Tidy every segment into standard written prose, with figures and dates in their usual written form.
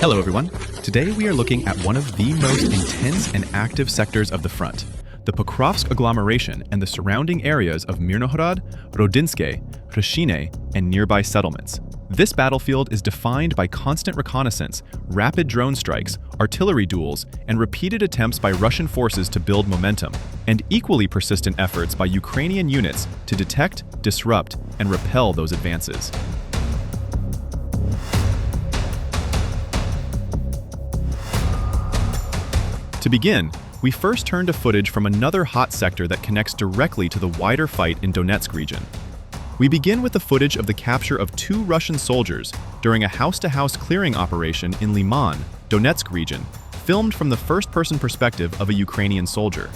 Hello everyone. Today we are looking at one of the most intense and active sectors of the front, the Pokrovsk agglomeration and the surrounding areas of Myrnohrad, Rodinske, Rashine, and nearby settlements. This battlefield is defined by constant reconnaissance, rapid drone strikes, artillery duels, and repeated attempts by Russian forces to build momentum, and equally persistent efforts by Ukrainian units to detect, disrupt, and repel those advances. To begin, we first turn to footage from another hot sector that connects directly to the wider fight in Donetsk region. We begin with the footage of the capture of 2 Russian soldiers during a house-to-house clearing operation in Lyman, Donetsk region, filmed from the first-person perspective of a Ukrainian soldier.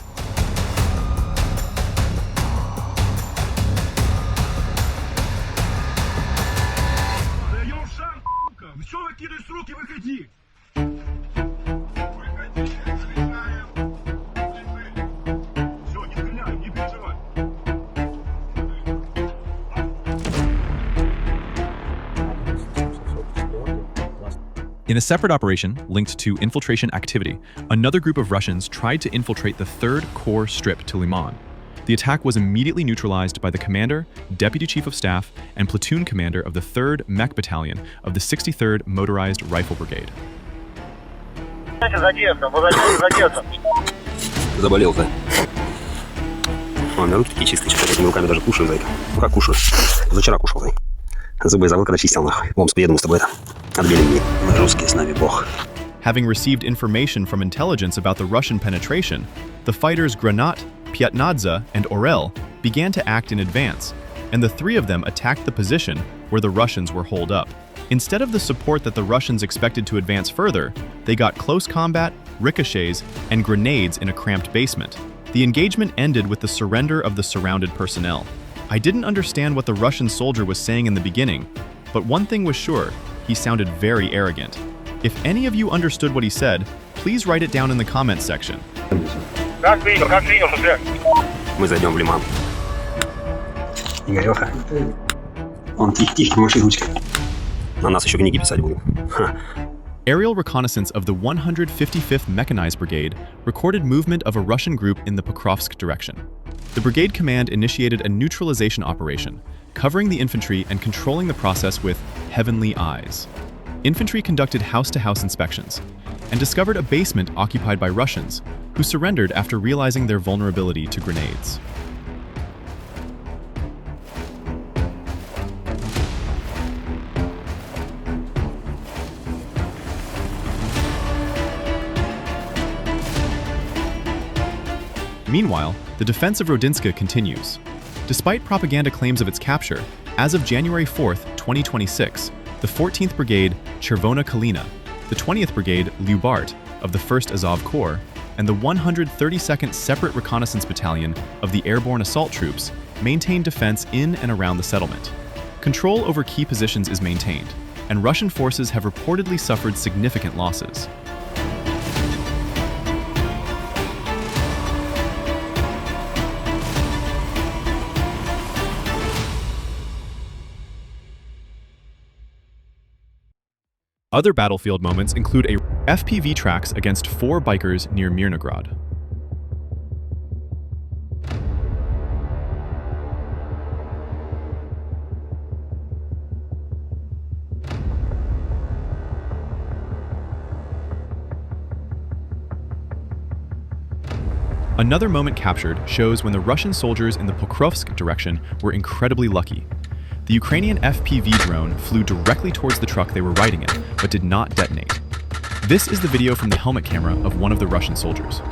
In a separate operation linked to infiltration activity, another group of Russians tried to infiltrate the 3rd Corps strip to Lyman. The attack was immediately neutralized by the commander, deputy chief of staff, and platoon commander of the 3rd Mech Battalion of the 63rd Motorized Rifle Brigade. Заболел, да? Ладно, руки такие чистые, что этими руками даже кушаю, зайка. Ну как кушаю? Вчера кушал, зайка. Зубы забыл, когда чистил, нахуй. В Омск поеду, мы с тобой это. Отбили мне. Мы русские, с нами Бог. Having received information from intelligence about the Russian penetration, the fighters Granat, Pyatnadze, and Orel began to act in advance, and the 3 of them attacked the position where the Russians were holed up. Instead of the support that the Russians expected to advance further, they got close combat, ricochets, and grenades in a cramped basement. The engagement ended with the surrender of the surrounded personnel. I didn't understand what the Russian soldier was saying in the beginning, but one thing was sure, he sounded very arrogant. If any of you understood what he said, please write it down in the comments section. Мы зайдем в Лиман. Игореха. Он тихо-тихо, маши ручкой. На нас еще книги писать будут. Aerial reconnaissance of the 155th Mechanized Brigade recorded movement of a Russian group in the Pokrovsk direction. The brigade command initiated a neutralization operation, covering the infantry and controlling the process with heavenly eyes. Infantry conducted house-to-house inspections and discovered a basement occupied by Russians, who surrendered after realizing their vulnerability to grenades. Meanwhile, the defense of Rodinske continues. Despite propaganda claims of its capture, as of January 4, 2026, the 14th Brigade Chervona Kalina, the 20th Brigade Lyubart of the 1st Azov Corps, and the 132nd Separate Reconnaissance Battalion of the Airborne Assault Troops maintain defense in and around the settlement. Control over key positions is maintained, and Russian forces have reportedly suffered significant losses. Other battlefield moments include a FPV tracks against 4 bikers near Myrnohrad. Another moment captured shows when the Russian soldiers in the Pokrovsk direction were incredibly lucky. The Ukrainian FPV drone flew directly towards the truck they were riding in, but did not detonate. This is the video from the helmet camera of one of the Russian soldiers.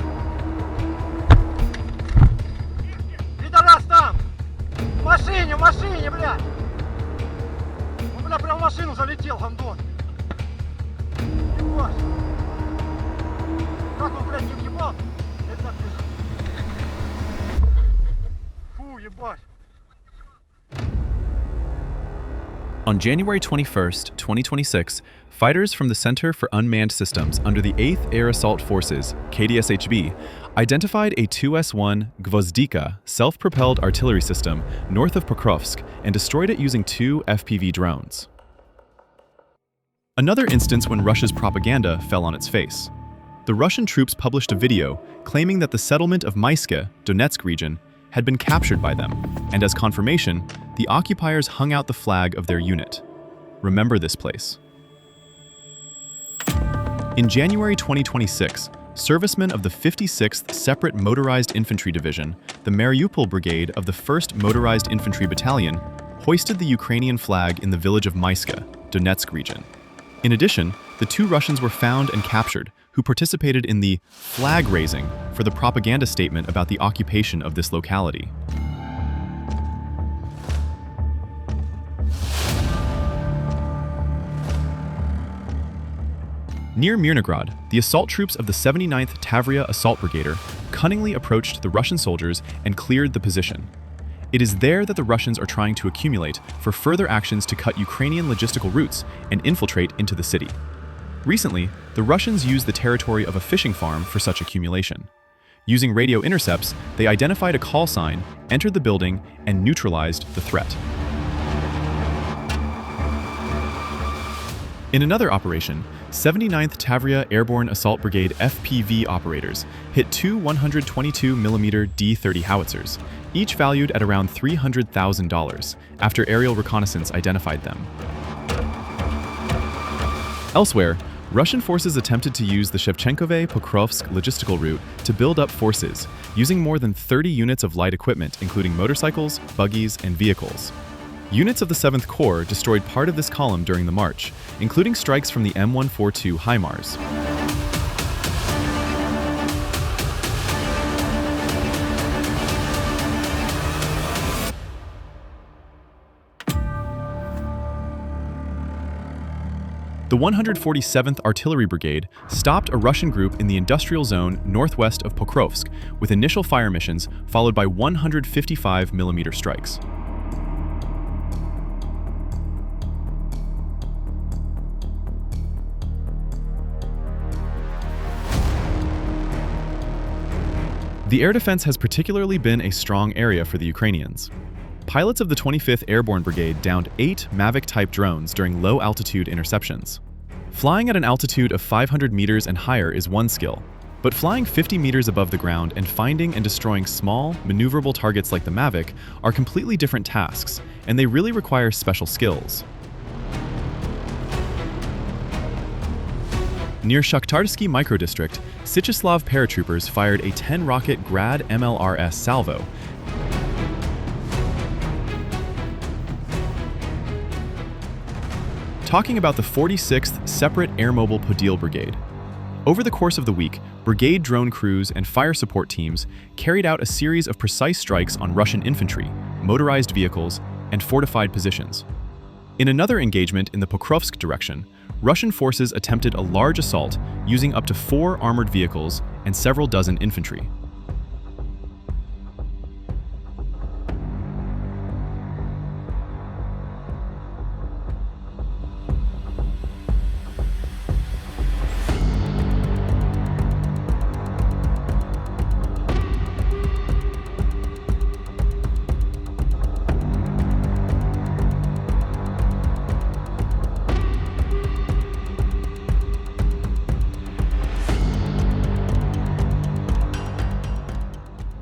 On January 21, 2026, fighters from the Center for Unmanned Systems under the 8th Air Assault Forces, KDSHB, identified a 2S-1 Gvozdika self-propelled artillery system north of Pokrovsk and destroyed it using 2 FPV drones. Another instance when Russia's propaganda fell on its face. The Russian troops published a video claiming that the settlement of Maiske, Donetsk region, had been captured by them, and as confirmation, the occupiers hung out the flag of their unit. Remember this place. In January 2026, servicemen of the 56th Separate Motorized Infantry Division, the Mariupol Brigade of the 1st Motorized Infantry Battalion, hoisted the Ukrainian flag in the village of Maiske, Donetsk region. In addition, the two Russians were found and captured, who participated in the flag raising for the propaganda statement about the occupation of this locality. Near Myrnohrad, the assault troops of the 79th Tavria Assault Brigade cunningly approached the Russian soldiers and cleared the position. It is there that the Russians are trying to accumulate for further actions to cut Ukrainian logistical routes and infiltrate into the city. Recently, the Russians used the territory of a fishing farm for such accumulation. Using radio intercepts, they identified a call sign, entered the building, and neutralized the threat. In another operation, 79th Tavria Airborne Assault Brigade FPV operators hit two 122mm D-30 howitzers, each valued at around $300,000, after aerial reconnaissance identified them. Elsewhere, Russian forces attempted to use the Shevchenkove-Pokrovsk logistical route to build up forces, using more than 30 units of light equipment, including motorcycles, buggies, and vehicles. Units of the 7th Corps destroyed part of this column during the march, including strikes from the M142 HIMARS. The 147th Artillery Brigade stopped a Russian group in the industrial zone northwest of Pokrovsk with initial fire missions followed by 155mm strikes. The air defense has particularly been a strong area for the Ukrainians. Pilots of the 25th Airborne Brigade downed 8 Mavic-type drones during low-altitude interceptions. Flying at an altitude of 500 meters and higher is one skill, but flying 50 meters above the ground and finding and destroying small, maneuverable targets like the Mavic are completely different tasks, and they really require special skills. Near Shakhtarsky microdistrict, Syczeslaw paratroopers fired a 10-rocket Grad MLRS salvo. Talking about the 46th Separate Airmobile Brigade. Over the course of the week, brigade drone crews and fire support teams carried out a series of precise strikes on Russian infantry, motorized vehicles, and fortified positions. In another engagement in the Pokrovsk direction, Russian forces attempted a large assault using up to 4 armored vehicles and several dozen infantry.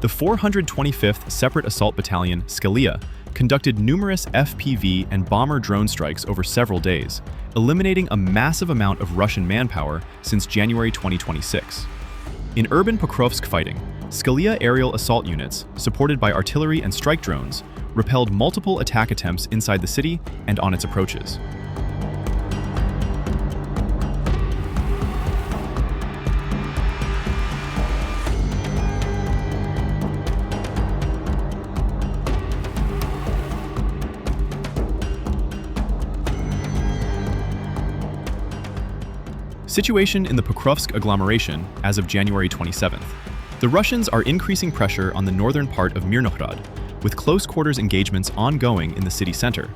The 425th Separate Assault Battalion, Skelya, conducted numerous FPV and bomber drone strikes over several days, eliminating a massive amount of Russian manpower since January 2026. In urban Pokrovsk fighting, Skelya aerial assault units, supported by artillery and strike drones, repelled multiple attack attempts inside the city and on its approaches. Situation in the Pokrovsk agglomeration as of January 27th. The Russians are increasing pressure on the northern part of Myrnohrad, with close quarters engagements ongoing in the city center,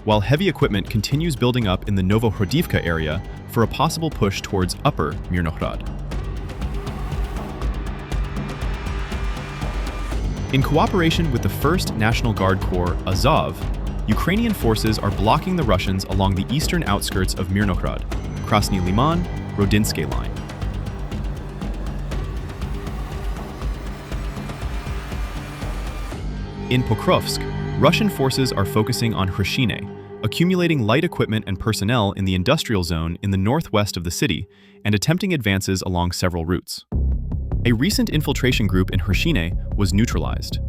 while heavy equipment continues building up in the Novohrodivka area for a possible push towards upper Myrnohrad. In cooperation with the 1st National Guard Corps Azov, Ukrainian forces are blocking the Russians along the eastern outskirts of Myrnohrad, Krasny Lyman, Rodinske line. In Pokrovsk, Russian forces are focusing on Hrishine, accumulating light equipment and personnel in the industrial zone in the northwest of the city and attempting advances along several routes. A recent infiltration group in Hrishine was neutralized.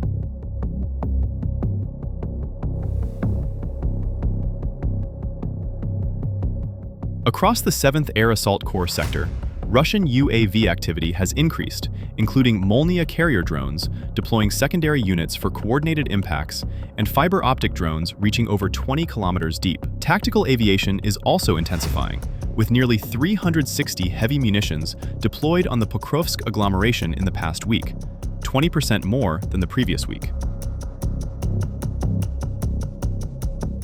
Across the 7th Air Assault Corps sector, Russian UAV activity has increased, including Molniya carrier drones deploying secondary units for coordinated impacts and fiber optic drones reaching over 20 kilometers deep. Tactical aviation is also intensifying, with nearly 360 heavy munitions deployed on the Pokrovsk agglomeration in the past week, 20% more than the previous week.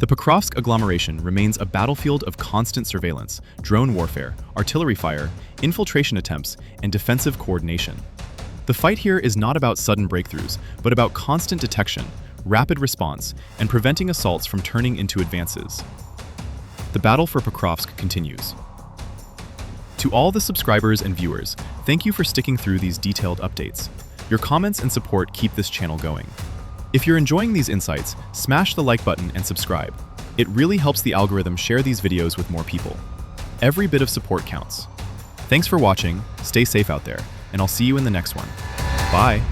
The Pokrovsk agglomeration remains a battlefield of constant surveillance, drone warfare, artillery fire, infiltration attempts, and defensive coordination. The fight here is not about sudden breakthroughs, but about constant detection, rapid response, and preventing assaults from turning into advances. The battle for Pokrovsk continues. To all the subscribers and viewers, thank you for sticking through these detailed updates. Your comments and support keep this channel going. If you're enjoying these insights, smash the like button and subscribe. It really helps the algorithm share these videos with more people. Every bit of support counts. Thanks for watching, stay safe out there, and I'll see you in the next one. Bye!